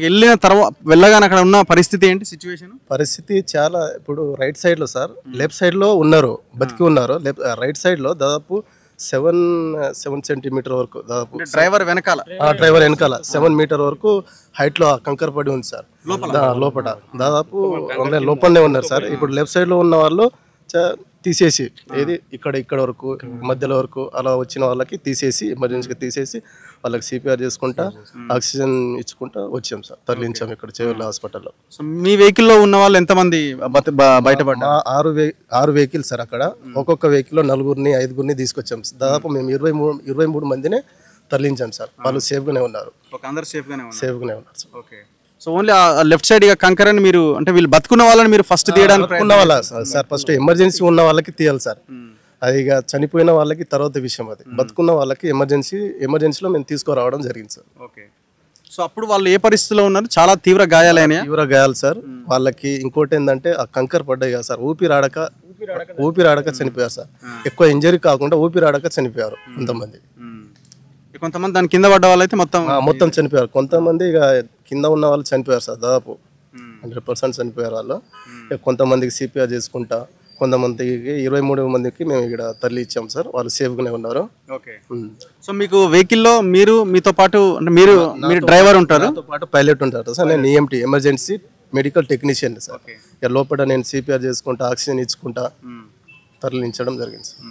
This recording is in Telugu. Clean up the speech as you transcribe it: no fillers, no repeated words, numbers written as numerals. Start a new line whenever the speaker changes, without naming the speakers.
వెళ్ళిన తర్వాత వెళ్ళగానే అక్కడ ఉన్న పరిస్థితి ఏంటి సిచ్యువేషన్?
పరిస్థితి చాలా ఇప్పుడు రైట్ సైడ్ లో సార్, లెఫ్ట్ సైడ్ లో ఉన్నారు, బతికి ఉన్నారు. రైట్ సైడ్ లో దాదాపు 7 సెంటీమీటర్ వరకు, దాదాపు
డ్రైవర్ వెనకాల
డ్రైవర్ వెనకాల 7 మీటర్ వరకు హైట్ లో కంకర పడి ఉంది సార్. లోపల దాదాపు లోపలనే ఉన్నారు సార్. ఇప్పుడు లెఫ్ట్ సైడ్ లో ఉన్న వాళ్ళు తీసేసి ఏది ఇక్కడ వరకు మధ్యలో వరకు అలా వచ్చిన వాళ్ళకి తీసేసి ఎమర్జెన్సీగా తీసేసి వాళ్ళకి సిపిఆర్ చేసుకుంటా ఆక్సిజన్ ఇచ్చుకుంటా వచ్చాం సార్, తరలించాం ఇక్కడ చేవెళ్ళ హాస్పిటల్లో.
సో మీ వెహికల్లో ఉన్న వాళ్ళు ఎంతమంది బయటపడ్డారు?
6 వెహికల్ సార్. అక్కడ ఒక్కొక్క వెహికల్లో 4గురిని 5గురిని తీసుకొచ్చాం. దాదాపు మేము 23 మందిని తరలించాం సార్. వాళ్ళు సేఫ్గానే ఉన్నారు.
అందరు సేఫ్గానే
ఉన్నారు sir.
Okay. So only left side కంకరని మీరు అంటే వీళ్ళు బతుకున్న వాళ్ళని మీరు ఫస్ట్ తీయడానికి
ఉన్న వాళ్ళ సార్, ఫస్ట్ ఎమర్జెన్సీ ఉన్న వాళ్ళకి తీయాలి సార్. అది ఇక చనిపోయిన వాళ్ళకి తర్వాత విషయం. అది బతుకున్న వాళ్ళకి ఎమర్జెన్సీలో మేము తీసుకురావడం జరిగింది సార్.
ఓకే. సో అప్పుడు వాళ్ళు ఏ పరిస్థితిలో ఉన్నారు? చాలా తీవ్ర గాయాలైన
గాయాలు సార్ వాళ్ళకి. ఇంకోటి ఏంటంటే ఆ కంకర పడ్డాయి కదా సార్, ఊపిరాడక చనిపోయారు సార్. ఎక్కువ ఇంజరీ కాకుండా ఊపిరాడక చనిపోయారు కొంతమంది.
కొంతమంది దాని కింద పడ్డ వాళ్ళు అయితే
మొత్తం చనిపోయారు. కొంతమంది ఇక కింద ఉన్న వాళ్ళు చనిపోయారు సార్, దాదాపు 100% చనిపోయారు వాళ్ళు. కొంతమందికి సిపిఆర్ చేసుకుంటా, కొంతమందికి 23 మందికి మేము ఇక్కడ తరలి ఇచ్చాం సార్. వాళ్ళు సేఫ్గానే ఉన్నారు.
ఓకే. సో మీకు వెహికల్లో మీతో పాటు అంటే మీరు డ్రైవర్ ఉంటారు,
నాతో పాటు పైలట్ ఉంటారు సార్. నేను EMT emergency medical technician sir. ఇక లోపల నేను సిపిఆర్ చేసుకుంటా ఆక్సిజన్ ఇచ్చుకుంటా తరలించడం జరిగింది సార్.